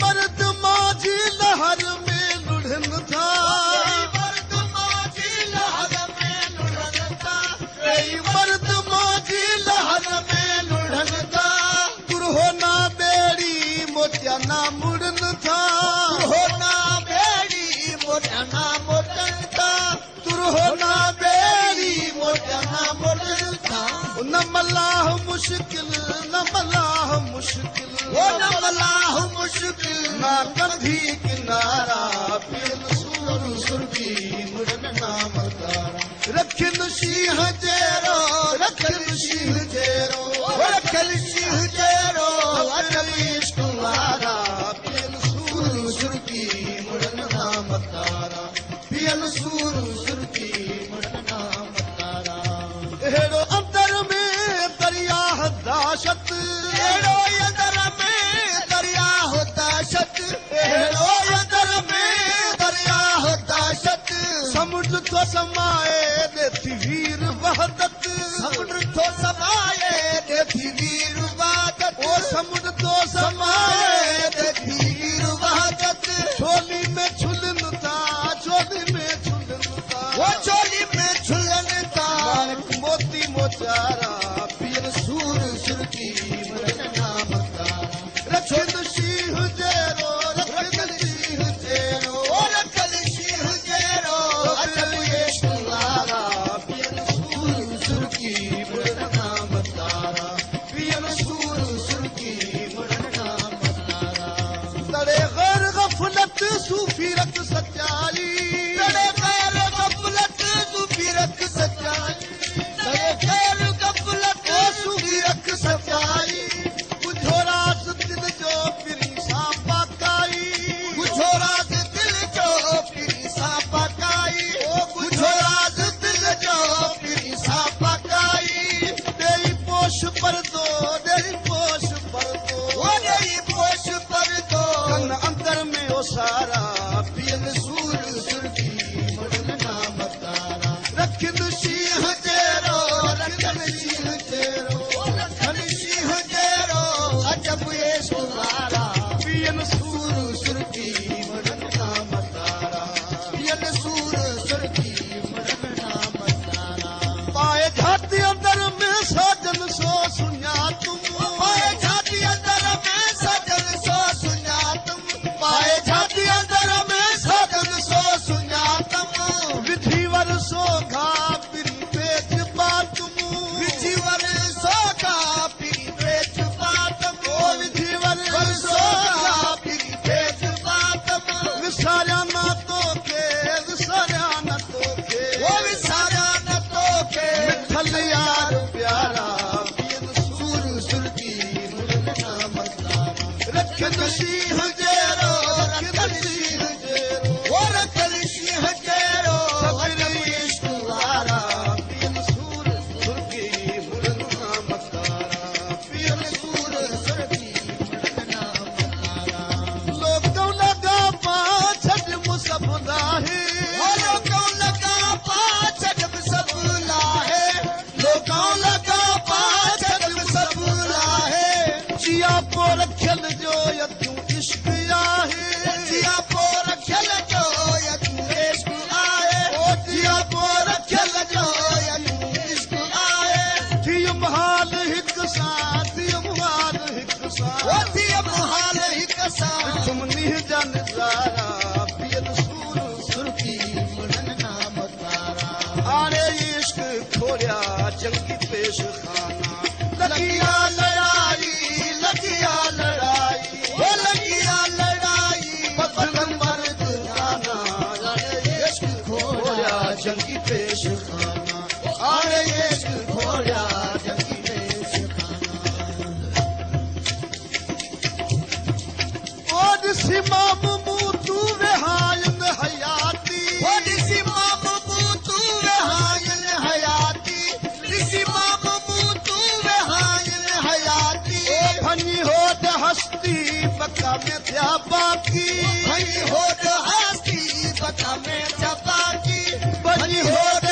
मर्द माझी लहर में लुढ़न था मर्द माझी लहर में लुढ़न था मर्द माझी लहर में लुढ़न था तुरहो ना बेड़ी मोतिया ना मुड़न था तुरहो ना बेड़ी मोतिया ना मुड़न था तुरहो ना बेड़ी मोतिया ना मुड़न था न मलाह मुश्किल न मलाह मुश्किल न मलाह मुश्किल ना कंधी किनारा पियल सूर सुरखी मुड़न नाम तारा रखिन शीह जेरो रखिन शीह जेरो रखिन शीह जेरो अटल इश्क वारा पियल सूर सुरखी मुड़न नाम तारा पियल सूर सुरखी मुड़न नाम तारा हेड़ो अंदर में दरिया दाशत हेड़ो अंदर में दरिया दाशत हेड़ो अंदर में दरिया दाशत समुद्र तो समाए देती वीर वहदत समुद्र तो समाए देती वीर वहदत ओ समुद्र तो समाए देती वीर वहदत चोली में झुलन था चोली में झुलन था वो चोली में झुलन था मोती मोचारा पियल सूर सुरखी मुड़न नाम तारा रखिन शीह जेरो रखिन शीह जेरो रखिन शीह जेरो अटल इश्क वारा पियल सूर सुरखी मुड़न नाम तारा पियल सूर सुरखी मुड़न नाम तारा तड़े गैर गफलत सूफी रख सच्चाई तड़े गैर गफलत सूफी रख सच्चाई तड़े गैर गफलत सूफी रख सच्चाई बुझो राज दिल जो पिरी सा पकाई बुझो राज दिल जो पिरी सा पकाई ओ बुझो राज दिल जो पिरी सा पकाई देई पोश पर दो देई पोश पर दो ओ देई पोश पर दो कन अंदर में ओ सारा पियल सूर सुरखी मुड़न नाम तारा रखिन शीह जेरो रखिन शीह जेरो रखिन शीह जेरो अजब इश्क वारा पियल सूर सुरखी मुड़न नाम तारा पियल सूर सुरखी मुड़न नाम तारा पाए झाती अंदर में साजन सो सुना तुम पाए झाती अंदर में साजन सो सुना तुम पाए झाती अंदर में साजन सो सुना तुम विधिवर सो घा पिरी पेच बातुम विधिवर सो घा पिरी पेच बातुम ओ विधिवर सो घा पिरी पेच बातुम विसारा ना तो के विसारा ना तो के ओ विसारा ना तो के मिठल यार प्यारा पियल सूर सुरखी मुड़न नाम तारा रखिन शीह जेरो रखिन शीह जेरो ओ रखिन शीह जेरो अटल इश्क वारा पियल सूर सुरखी मुड़न नाम तारा पियल सूर सुरखी मुड़न नाम तारा लोगों लगा पाछड़ मुसब लाहे ओ लोगों लगा पाछड़ मुसब लाहे लोगों लगा पाछड़ मुसब लाहे जिया पो रखियल जो यतू इश्क आहे जिया पो रखियल जो यतू इश्क आहे ओ जिया पो रखियल जो यतू इश्क आहे थियम हाल हिक सां थियम हाल हिक सां ओ थियम हाल हिक सां तुमनी जन ज़ारा पियल सूर सुरखी मुड़न नाम तारा आरे इश्क खोरिया जंगी पेश खाना लगिया लड़ाई लगिया लड़ाई ओ लगिया लड़ाई बदन मर्द गाना आरे इश्क खोरिया जंगी पेश खाना आरे इश्क खोरिया जंगी पेश खाना ओ दिसी माम तू वेहायन हयाती ओ दिसी माम तू वेहायन हयाती दिसी माम तू वेहायन हयाती ओ भनी होत हस्ती बका में थया बाकी भनी होत हस्ती बका में थया बाकी भनी होत